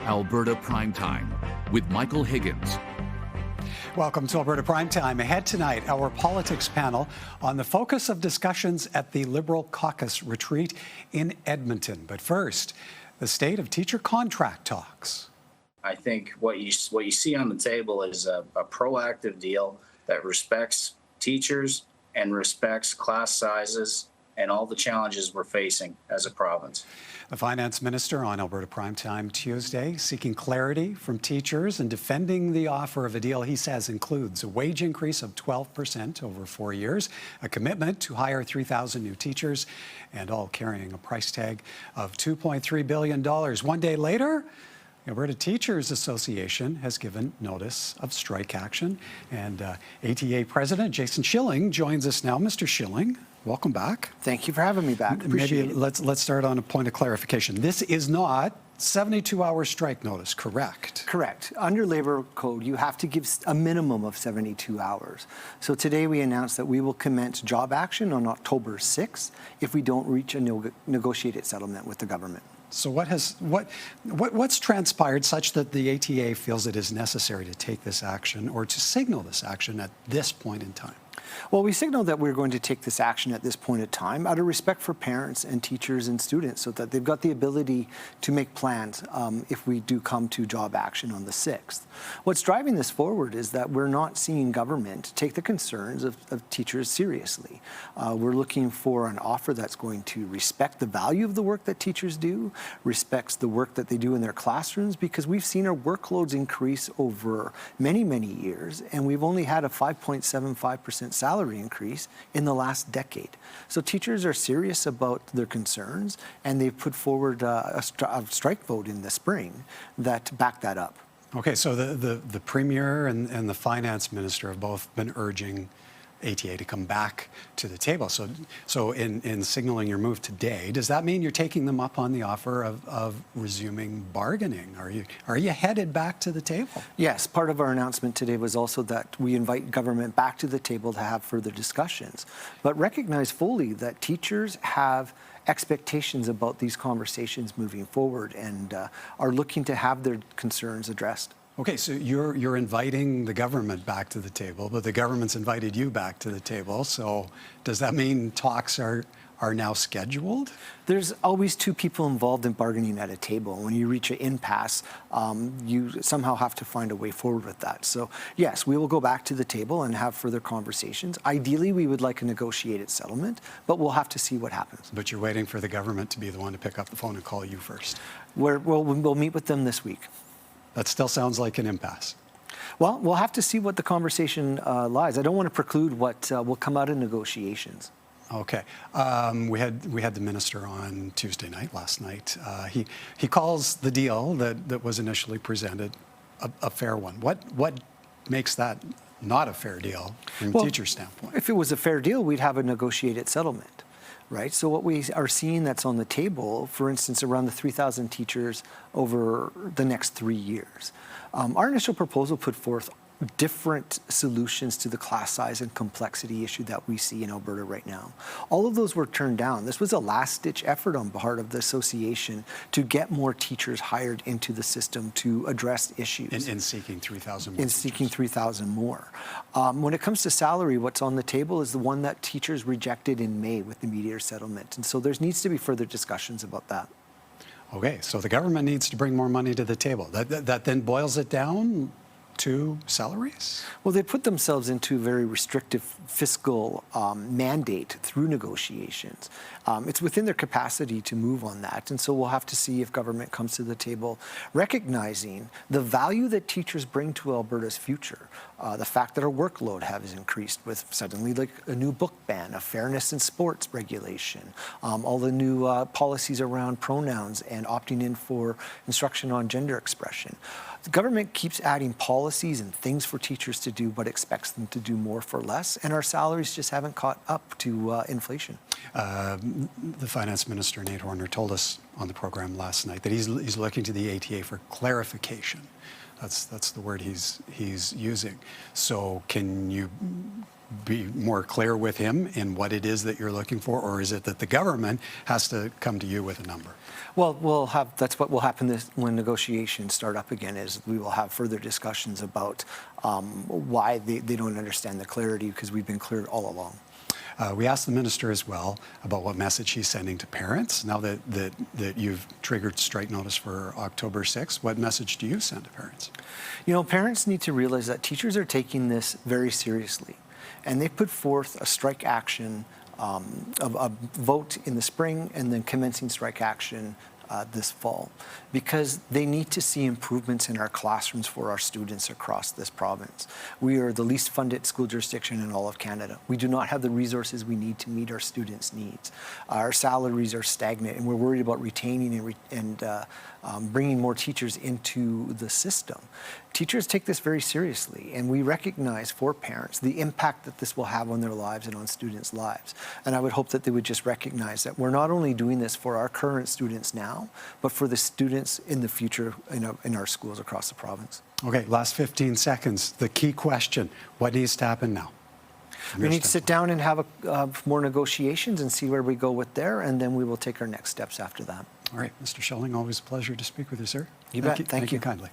Alberta Primetime with Michael Higgins. Welcome to Alberta Primetime. Ahead tonight, our politics panel on the focus of discussions at the Liberal Caucus retreat in Edmonton. But first, the state of teacher contract talks. I think what you see on the table is a proactive deal that respects teachers and respects class sizes and all the challenges we're facing as a province. The finance minister on Alberta Primetime Tuesday seeking clarity from teachers and defending the offer of a deal he says includes a wage increase of 12% over 4 years, a commitment to hire 3,000 new teachers, and all carrying a price tag of $2.3 billion. One day later, the Alberta Teachers Association has given notice of strike action, and ATA President Jason Schilling joins us now. Mr. Schilling, welcome back. Thank you for having me back. Maybe let's start on a point of clarification. This is not 72-hour strike notice, correct? Correct. Under Labour Code, you have to give a minimum of 72 hours. So today we announced that we will commence job action on October 6th if we don't reach a negotiated settlement with the government. So what's transpired such that the ATA feels it is necessary to take this action or to signal this action at this point in time? Well, we signaled that we're going to take this action at this point in time out of respect for parents and teachers and students so that they've got the ability to make plans if we do come to job action on the 6th. What's driving this forward is that we're not seeing government take the concerns of teachers seriously. We're looking for an offer that's going to respect the value of the work that teachers do, respects the work that they do in their classrooms, because we've seen our workloads increase over many, many years, and we've only had a 5.75% salary increase in the last decade. So teachers are serious about their concerns, and they've put forward a strike vote in the spring that back that up. Okay, so the Premier and the Finance Minister have both been urging ATA to come back to the table. So in signaling your move today, does that mean you're taking them up on the offer of resuming bargaining? Are you headed back to the table? Yes, part of our announcement today was also that we invite government back to the table to have further discussions, but recognize fully that teachers have expectations about these conversations moving forward and are looking to have their concerns addressed. Okay, so you're inviting the government back to the table, but the government's invited you back to the table. So does that mean talks are now scheduled? There's always two people involved in bargaining at a table. When you reach an impasse, you somehow have to find a way forward with that. So yes, we will go back to the table and have further conversations. Ideally, we would like a negotiated settlement, but we'll have to see what happens. But you're waiting for the government to be the one to pick up the phone and call you first. We'll meet with them this week. That still sounds like an impasse. Well, we'll have to see what the conversation lies. I don't want to preclude what will come out of negotiations. Okay. We had the minister on Tuesday night, last night. He calls the deal that was initially presented a fair one. What makes that not a fair deal from a teacher's standpoint? If it was a fair deal, we'd have a negotiated settlement. Right. So what we are seeing that's on the table, for instance, around the 3,000 teachers over the next 3 years. Our initial proposal put forth different solutions to the class size and complexity issue that we see in Alberta right now. All of those were turned down. This was a last-ditch effort on part of the association to get more teachers hired into the system to address issues. In seeking 3,000 more. In seeking 3,000 more. When it comes to salary, what's on the table is the one that teachers rejected in May with the Meteor settlement. And so there needs to be further discussions about that. Okay, so the government needs to bring more money to the table. That then boils it down to salaries? Well, they put themselves into a very restrictive fiscal mandate through negotiations. It's within their capacity to move on that, and so we'll have to see if government comes to the table recognizing the value that teachers bring to Alberta's future. The fact that our workload has increased with suddenly like a new book ban, a fairness in sports regulation, all the new policies around pronouns and opting in for instruction on gender expression. The government keeps adding policies and things for teachers to do, but expects them to do more for less, and our salaries just haven't caught up to inflation. The Finance Minister, Nate Horner, told us on the program last night that he's looking to the ATA for clarification. That's the word he's using. So can you be more clear with him in what it is that you're looking for, or is it that the government has to come to you with a number? Well, that's what will happen when negotiations start up again, is we will have further discussions about why they don't understand the clarity, because we've been clear all along. We asked the minister as well about what message he's sending to parents. Now that you've triggered strike notice for October 6th, what message do you send to parents? You know, parents need to realize that teachers are taking this very seriously, and they put forth a strike action, a vote in the spring, and then commencing strike action this fall, because they need to see improvements in our classrooms for our students across this province. We are the least funded school jurisdiction in all of Canada. We do not have the resources we need to meet our students' needs. Our salaries are stagnant, and we're worried about retaining and bringing more teachers into the system. Teachers take this very seriously, and we recognize for parents the impact that this will have on their lives and on students' lives. And I would hope that they would just recognize that we're not only doing this for our current students now, but for the students in the future in our schools across the province. Okay, last 15 seconds. The key question, what needs to happen now? We need to sit down and have more negotiations and see where we go with there, and then we will take our next steps after that. All right, Mr. Schilling, always a pleasure to speak with you, sir. You bet. Thank you kindly.